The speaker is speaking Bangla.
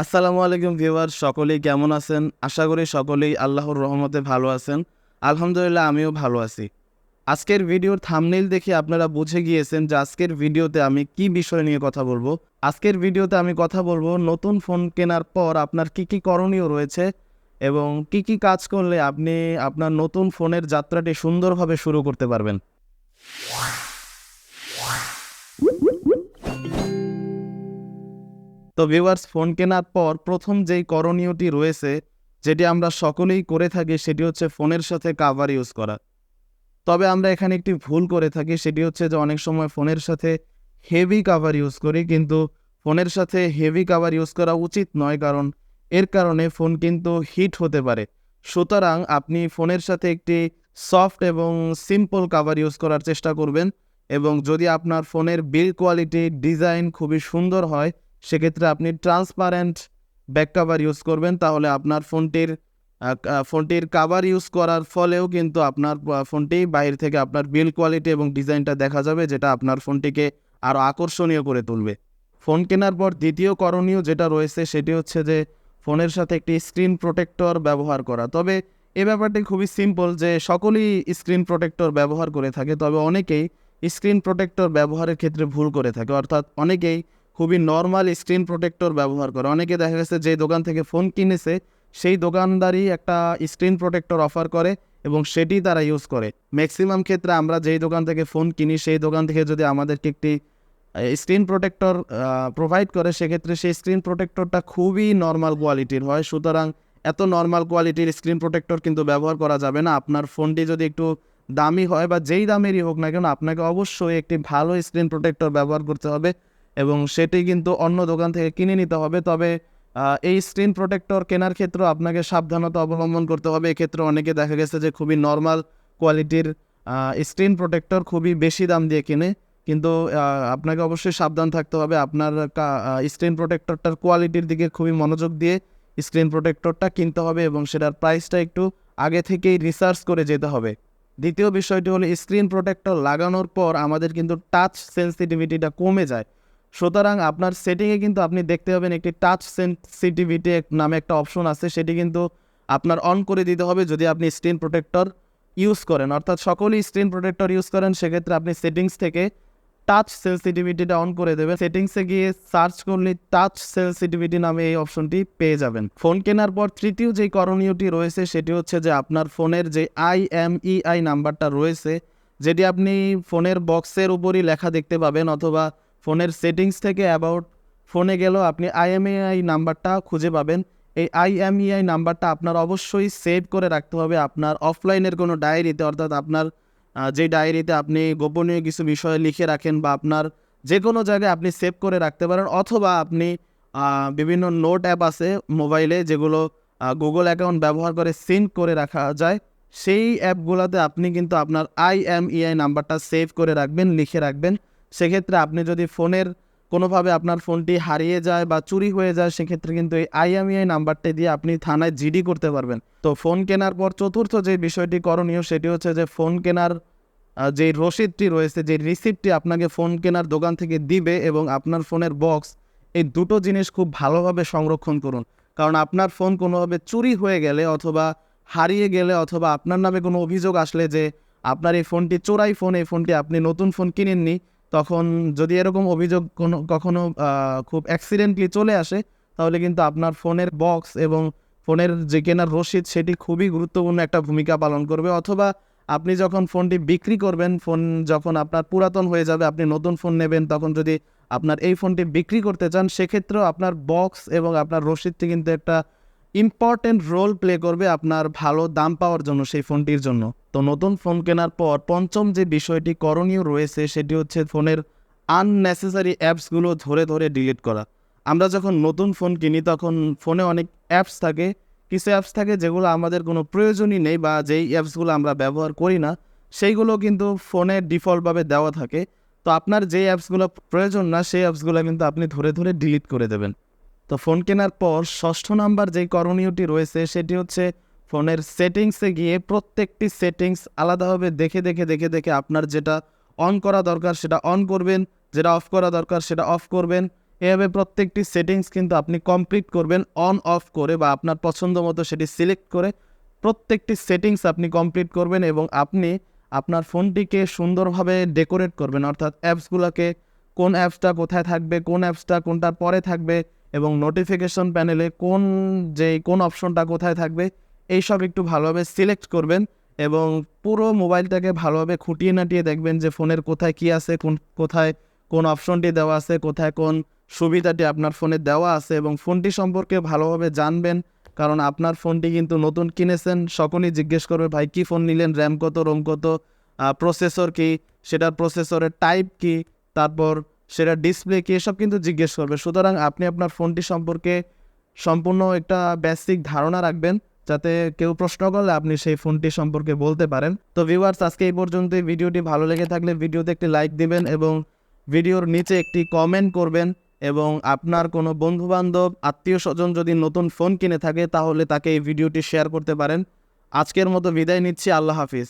আসসালামু আলাইকুম ভিউয়ার্স, সকলেই কেমন আছেন? আশা করি সকলেই আল্লাহর রহমতে ভালো আছেন। আলহামদুলিল্লাহ আমিও ভালো আছি। আজকের ভিডিওর থাম্বনেইল দেখে আপনারা বুঝে গিয়েছেন যে আজকের ভিডিওতে আমি কি বিষয় নিয়ে কথা বলবো। আজকের ভিডিওতে আমি কথা বলবো নতুন ফোন কেনার পর আপনার কি কি করণীয় রয়েছে এবং কি কি কাজ করলে আপনি আপনার নতুন ফোনের যাত্রাটি সুন্দরভাবে শুরু করতে পারবেন। তো ভিউয়ার্স, ফোন কেনার পর প্রথম যেই করণীয়টি রয়েছে, যেটি আমরা সকলেই করে থাকি, সেটি হচ্ছে ফোনের সাথে কাভার ইউজ করা। তবে আমরা এখানে একটি ভুল করে থাকি, সেটি হচ্ছে যে অনেক সময় ফোনের সাথে হেভি কাভার ইউজ করি, কিন্তু ফোনের সাথে হেভি কাভার ইউজ করা উচিত নয়, কারণ এর কারণে ফোন কিন্তু হিট হতে পারে। সুতরাং আপনি ফোনের সাথে একটি সফট এবং সিম্পল কাভার ইউজ করার চেষ্টা করবেন, এবং যদি আপনার ফোনের বিল্ড কোয়ালিটি ডিজাইন খুবই সুন্দর হয়, সেক্ষেত্রে আপনি ট্রান্সপারেন্ট ব্যাক কাভার ইউজ করবেন। তাহলে আপনার ফোনটির কাভার ইউজ করার ফলেও কিন্তু আপনার ফোনটি বাইরে থেকে আপনার বিল্ড কোয়ালিটি এবং ডিজাইনটা দেখা যাবে, যেটা আপনার ফোনটিকে আরও আকর্ষণীয় করে তুলবে। ফোন কেনার পর দ্বিতীয় করণীয় যেটা রয়েছে, সেটি হচ্ছে যে ফোনের সাথে একটি স্ক্রিন প্রোটেক্টর ব্যবহার করা। তবে এই ব্যাপারটি খুবই সিম্পল, যে সকলেই স্ক্রিন প্রোটেক্টর ব্যবহার করে থাকে, তবে অনেকেই স্ক্রিন প্রোটেক্টর ব্যবহারের ক্ষেত্রে ভুল করে থাকে। অর্থাৎ অনেকেই খুবই নর্মাল স্ক্রিন প্রোটেক্টর ব্যবহার করে। অনেকে দেখা গেছে যে দোকান থেকে ফোন কিনেছে, সেই দোকানদারই একটা স্ক্রিন প্রোটেক্টর অফার করে এবং সেটি তারা ইউজ করে। ম্যাক্সিমাম ক্ষেত্রে আমরা যেই দোকান থেকে ফোন কিনি, সেই দোকান থেকে যদি আমাদেরকে একটি স্ক্রিন প্রোটেক্টর প্রোভাইড করে, সেক্ষেত্রে সেই স্ক্রিন প্রোটেক্টরটা খুবই নর্মাল কোয়ালিটির হয়। সুতরাং এত নর্মাল কোয়ালিটির স্ক্রিন প্রোটেক্টর কিন্তু ব্যবহার করা যাবে না। আপনার ফোনটি যদি একটু দামি হয় বা যেই দামেরই হোক না কেন, আপনাকে অবশ্যই একটি ভালো স্ক্রিন প্রোটেক্টর ব্যবহার করতে হবে এবং সেটি কিন্তু অন্য দোকান থেকে কিনে নিতে হবে। তবে এই স্ক্রিন প্রোটেক্টর কেনার ক্ষেত্রেও আপনাকে সাবধানতা অবলম্বন করতে হবে। এক্ষেত্রে অনেকে দেখা গেছে যে খুবই নর্মাল কোয়ালিটির স্ক্রিন প্রোটেক্টর খুবই বেশি দাম দিয়ে কিনে, কিন্তু আপনাকে অবশ্যই সাবধান থাকতে হবে। আপনার স্ক্রিন প্রোটেক্টরটার কোয়ালিটির দিকে খুবই মনোযোগ দিয়ে স্ক্রিন প্রোটেক্টরটা কিনতে হবে এবং সেটার প্রাইসটা একটু আগে থেকেই রিসার্চ করে যেতে হবে। দ্বিতীয় বিষয়টি হলো, স্ক্রিন প্রোটেক্টর লাগানোর পর আমাদের কিন্তু টাচ সেন্সিটিভিটিটা কমে যায়। সুতরাং আপনার সেটিংয়ে কিন্তু আপনি দেখতে পাবেন একটি টাচ সেন্সিটিভিটি নামে একটা অপশন আছে, সেটি কিন্তু আপনার অন করে দিতে হবে যদি আপনি স্ক্রিন প্রোটেক্টর ইউজ করেন। অর্থাৎ সকলেই স্ক্রিন প্রোটেক্টর ইউজ করেন, সেক্ষেত্রে আপনি সেটিংস থেকে টাচ সেন্সিটিভিটিটা অন করে দেবেন। সেটিংসে গিয়ে সার্চ করলে টাচ সেন্সিটিভিটি নামে এই অপশনটি পেয়ে যাবেন। ফোন কেনার পর তৃতীয় যেই করণীয়টি রয়েছে, সেটি হচ্ছে যে আপনার ফোনের যে IMEI নাম্বারটা রয়েছে, যেটি আপনি ফোনের বক্সের উপরই লেখা দেখতে পাবেন, অথবা ফোনের সেটিংস থেকে অ্যাবাউট ফোনে গেলেও আপনি IMEI নাম্বারটা খুঁজে পাবেন। এই IMEI নাম্বারটা আপনার অবশ্যই সেভ করে রাখতে হবে আপনার অফলাইনের কোনো ডায়েরিতে, অর্থাৎ আপনার যে ডায়েরিতে আপনি গোপনীয় কিছু বিষয় লিখে রাখেন বা আপনার যে কোনো জায়গায় আপনি সেভ করে রাখতে পারেন, অথবা আপনি বিভিন্ন নোট অ্যাপ আছে মোবাইলে, যেগুলো গুগল অ্যাকাউন্ট ব্যবহার করে সিঙ্ক করে রাখা যায়। সেই অ্যাপগুলোতে আপনি কিন্তু আপনার IMEI নাম্বারটা সেভ করে রাখবেন, লিখে রাখবেন। সেক্ষেত্রে আপনি যদি ফোনের কোনোভাবে আপনার ফোনটি হারিয়ে যায় বা চুরি হয়ে যায়, সেক্ষেত্রে কিন্তু এই IMEI নাম্বারটি দিয়ে আপনি থানায় জিডি করতে পারবেন। তো ফোন কেনার পর চতুর্থ যে বিষয়টি করণীয়, সেটি হচ্ছে যে ফোন কেনার যে রসিদটি রয়েছে, যে রিসিপ্টটি আপনাকে ফোন কেনার দোকান থেকে দিবে এবং আপনার ফোনের বক্স, এই দুটো জিনিস খুব ভালোভাবে সংরক্ষণ করুন। কারণ আপনার ফোন কোনোভাবে চুরি হয়ে গেলে অথবা হারিয়ে গেলে অথবা আপনার নামে কোনো অভিযোগ আসলে যে আপনার এই ফোনটি চোরাই ফোন, এই ফোনটি আপনি নতুন ফোন কিনেননি, তখন যদি এরকম অভিযোগ কখনো খুব অ্যাক্সিডেন্টলি চলে আসে, তাহলে কিন্তু আপনার ফোনের বক্স এবং ফোনের যে কেনার রসিদ, সেটি খুবই গুরুত্বপূর্ণ একটা ভূমিকা পালন করবে। অথবা আপনি যখন ফোনটি বিক্রি করবেন, ফোন যখন আপনার পুরাতন হয়ে যাবে, আপনি নতুন ফোন নেবেন, তখন যদি আপনার এই ফোনটি বিক্রি করতে চান, সেক্ষেত্রেও আপনার বক্স এবং আপনার রসিদটি কিন্তু একটা ইম্পর্টেন্ট রোল প্লে করবে আপনার ভালো দাম পাওয়ার জন্য সেই ফোনটির জন্য। তো নতুন ফোন কেনার পর পঞ্চম যে বিষয়টি করণীয় রয়েছে, সেটি হচ্ছে ফোনের আননেসেসারি অ্যাপসগুলো ধরে ধরে ডিলিট করা। আমরা যখন নতুন ফোন কিনি, তখন ফোনে অনেক অ্যাপস থাকে, কিছু অ্যাপস থাকে যেগুলো আমাদের কোনো প্রয়োজনই নেই, বা যেই অ্যাপসগুলো আমরা ব্যবহার করি না, সেইগুলো কিন্তু ফোনে ডিফল্টভাবে দেওয়া থাকে। তো আপনার যেই অ্যাপসগুলো প্রয়োজন না, সেই অ্যাপসগুলো কিন্তু আপনি ধরে ধরে ডিলিট করে দেবেন। তো ফোন কেনার পর ষষ্ঠ নাম্বার যেই করণীয়টি রয়েছে, সেটি হচ্ছে ফোনের সেটিংসে গিয়ে প্রত্যেকটি সেটিংস আলাদাভাবে দেখে দেখে দেখে দেখে আপনার যেটা অন করা দরকার সেটা অন করবেন, যেটা অফ করা দরকার সেটা অফ করবেন, এভাবে প্রত্যেকটি সেটিংস কিন্তু আপনি কমপ্লিট করবেন অন অফ করে, বা আপনার পছন্দ মতো সেটি সিলেক্ট করে প্রত্যেকটি সেটিংস আপনি কমপ্লিট করবেন এবং আপনি আপনার ফোনটিকে সুন্দরভাবে ডেকোরেট করবেন, অর্থাৎ অ্যাপসগুলোকে কোন অ্যাপসটা কোথায় থাকবে, কোন অ্যাপসটা কোনটার পরে থাকবে এবং নোটিফিকেশন প্যানেলে কোন অপশনটা কোথায় থাকবে এইসব একটু ভালোভাবে সিলেক্ট করবেন এবং পুরো মোবাইলটাকে ভালোভাবে খুঁটিয়ে নাটিয়ে দেখবেন যে ফোনের কোথায় কী আছে, কোথায় কোন অপশনটি দেওয়া আছে, কোথায় কোন সুবিধাটি আপনার ফোনে দেওয়া আছে এবং ফোনটি সম্পর্কে ভালোভাবে জানবেন। কারণ আপনার ফোনটি কিন্তু নতুন কিনেছেন, সকলেই জিজ্ঞেস করবে ভাই কী ফোন নিলেন, র্যাম কত, রোম কত, প্রসেসর কী, সেটার প্রসেসরের টাইপ কী, তারপর সেটার ডিসপ্লে কী, এসব কিন্তু জিজ্ঞেস করবে। সুতরাং আপনি আপনার ফোনটি সম্পর্কে সম্পূর্ণ একটা বেসিক ধারণা রাখবেন, যাতে কেউ প্রশ্ন করলে আপনি সেই ফোনটি সম্পর্কে বলতে পারেন। তো ভিউয়ার্স, আজকে এই পর্যন্তই। ভিডিওটি ভালো লেগে থাকলে ভিডিওতে একটি লাইক দিবেন এবং ভিডিওর নিচে একটি কমেন্ট করবেন এবং আপনার কোনো বন্ধুবান্ধব, আত্মীয় স্বজন যদি নতুন ফোন কিনে থাকে তাহলে তাকে এই ভিডিওটি শেয়ার করতে পারেন। আজকের মতো বিদায় নিচ্ছি। আল্লাহ হাফিজ।